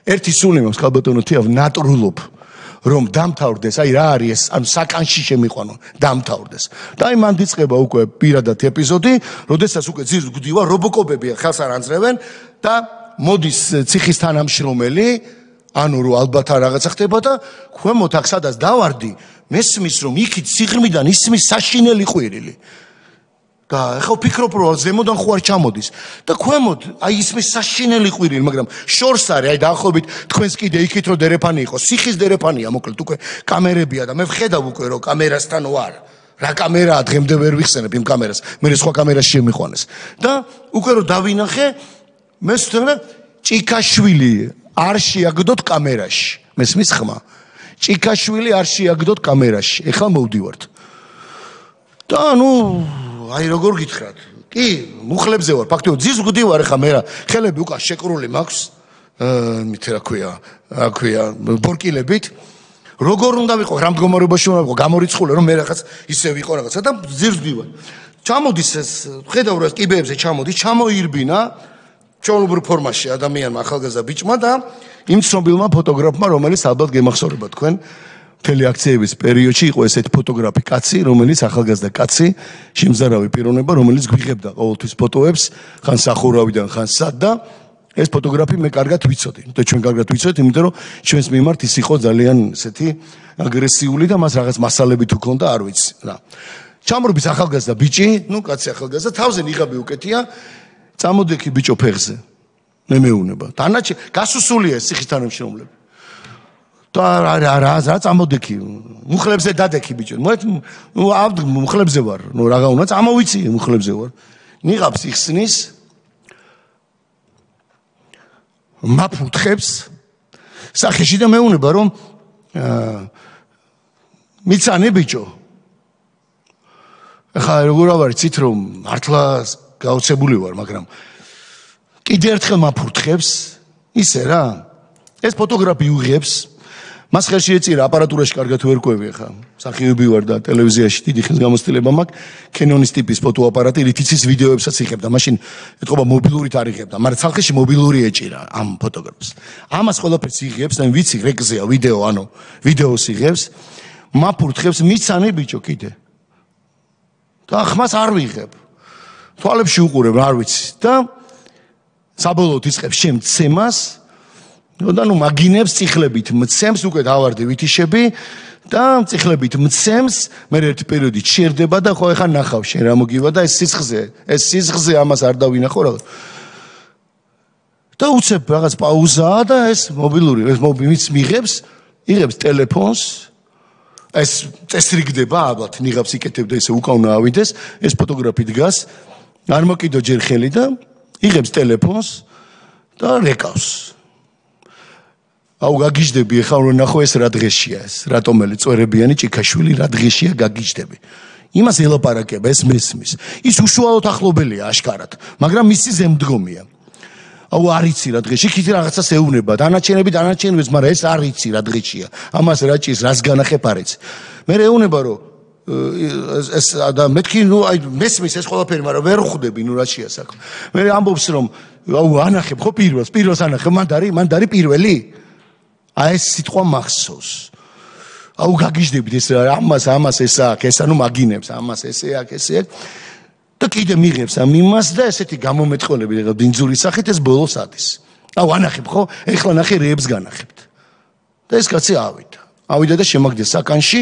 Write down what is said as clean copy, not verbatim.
ერთი სული მაქვს ხალბატონო თიავ ნატრულობ რომ დამთავრდეს, აი რა არის ეს, ანუ საკანში შემიყვანო, დამთავრდეს. და აი მან დიწყება უკვე პირადად ეპიზოდი, როდესაც უკვე ძირს გვდივა, რობოკოპები ხელს არ ანძრევენ და მოდის ციხის თანამშრომელი, ანუ რო ალბათ რაღაცა ხდება და ქვემოთ აქ სადაც დავარდი, მესმის რომ იქით სიღრმიდან ისმის საშინელი ყვირილი. და ეხლა ვფიქრობ რომ ზემოდან ხო არ ჩამოდის და ქვემოთ აი ისმის საშინელი ყვირილი, მაგრამ შორს არის, აი დაახლოებით თქვენს კიდე იქით რომ დერეფანი იყო, სიხის დერეფანია, მოკლედ უკვე კამერებია და მე ვხედავ უკვე რომ კამერასთან ვარ. რა კამერაა დღემდე ვერ ვიხსენებ იმ კამერას, მე სხვა კამერაში შემიყვანეს. და უკვე რომ დავინახე, მე ვთქვა ჭიქაშვილი არ შეაგდოთ კამერაში. მესმის ხმა. ჭიქაშვილი არ შეაგდოთ კამერაში. ეხლა მოვდივართ. და აი როგორ გითხრათ? კი, მუხლებზე ვარ, ფაქტობრივად ძირს ვგდივარ ახლა მე რა, ხელები უკან შეკრული მაქვს, მით რა ქვია, ბორკილებით. როგორ უნდა ვიყო, რა მდგომარეობაში უნდა ვიყო, გამორიცხული რომ მე რაღაც ისე ვიყო რაღაცა და ძირს ვდივარ. ჩამოდის ეს, ხედავ რა კიბეებზე ჩამოდის, ჩამოირბინა ჩვეულებრივ ფორმაში ადამიანმა, ახალგაზრდა ბიჭმა და იმ ცნობილმა ფოტოგრაფმა, რომელიც ალბათ გემახსოვრება თქვენ მთელი აქციების პერიოდში იყო ესეთი ფოტოგრაფი კაცი, რომელიც ახალგაზრდა კაცი, შემზარავი პიროვნება, რომელიც გვიღებდა ყოველთვის ფოტოებს, ხან სახურავიდან, ხან სად და ეს ფოტოგრაფი მე კარგად ვიცოდი. და ჩვენ კარგად ვიცოდით, იმიტომ რომ ჩვენს მიმართ ის იყო ძალიან ესეთი აგრესიული და მას რაღაც მასალები თუ ქონდა, არ ვიცი რა. ჩამრობის ახალგაზრდა ბიჭი, კაცი ახალგაზრდა, თავზე ნიღაბი უკეთია, წამოდექი ბიჭო ფეხზე. მე მეუნება. დანარჩენ გასუსულია სიხის თანამშრომლები. რა წამოდექი, მუხლებზე დადექი ბიჭო. მუხლებზე ვარ, რაღა უნდა წამოვიცი, მუხლებზე ვარ. ნიღაბს იხსნის, მაფუთხებს სახეში და მეუნება რომ მიცანე ბიჭო. ახლა როგორ ავარიცით რომ მართლა გაოცებული ვარ, მაგრამ კიდე ერთხელ მაფუთხებს, ისე რა. ეს ფოტოგრაფი უღებს მას ხელში ეწირა აპარატურაში კარგად ვერ ყვევი ხა. მსახიობი ვარ და ტელევიზიაში დიდი ხნის გამოცდილება მაქვს. Canon-ის ტიპის ფოტოაპარატი, რითიც ის ვიდეოებსაც იღებდა. მაშინ ეთქობა მობილურით არ იღებდა, მაგრამ ცალხეში მობილური ეჭირა ამ ფოტოგრაფს. ამას ყველაფერს იღებს და ვიცი რეგზეა ვიდეო, ანუ ვიდეოს იღებს. მაფურთხებს, მიცანე ბიჭო კიდე. და ხმას არ ვიღებ. თვალებში უყურებ, არ ვიცი. და საბოლოოდ იწყებს შემცემას. და მაგინებს წიხლებით მცემს, უკვე დავარდი ვითიშები და წიხლებით მცემს, მე ერთი პერიოდი ჩერდება და ხო ეხა ნახავ შენ რა მოგივა და ეს სისხლზე ამას არ დავინახო რა. და უცებ რაღაც პაუზაა და ეს მობილური, ეს მობილიც იღებს ტელეფონს, ეს წესრიგდება, ალბათ ნიღაბს იკეთებდა ესე უკავნა ავიდეს, ეს ფოტოგრაფი დგას, არ მოკიდო ჯერ ხელი და იღებს ტელეფონს და რეკავს. აუ გაგიჟდები ახლა რომ ნახო ეს რა დღეშია ეს რატომელი წვერებიანი ჭიქაშვილი რა დღეშია გაგიჟდები იმას ელაპარაკება ეს მესმის ის უშუალოდ ახლობელია აშკარად მაგრამ მისი ზემდგომია აუ არიცი რა დღეში იქით რაღაცას ეუბნება დანარჩენებს მაგრამ ეს არიცი რა დღეშია ამას რა ჭირს რას განახებ არიცი მე ეუბნება რომ ეს და მეთქი აი მესმის ეს ყველაფერი მაგრამ ვერ ხვდები რა შეასაკო მე ამბობს რომ აუ ანახებ ხო პირველს ანახებ მან დარი პირველი აი ეს სიტყვა მახსოვს. აუ გაგიჟდებით ეს ამას ეს აქ, ეს ანუ მაგინებს, ამას ესე აქ, ესე აქ. და კიდე მიღებს ამ იმას და ესეთი გამომეტყველები რა დინძურის სახით ეს ბოლოს ადის. აუ ანახებ ხო? ეხლა ნახე რეებს განახებთ. და ეს კაცი ავიდა და შემაგდეს საკანში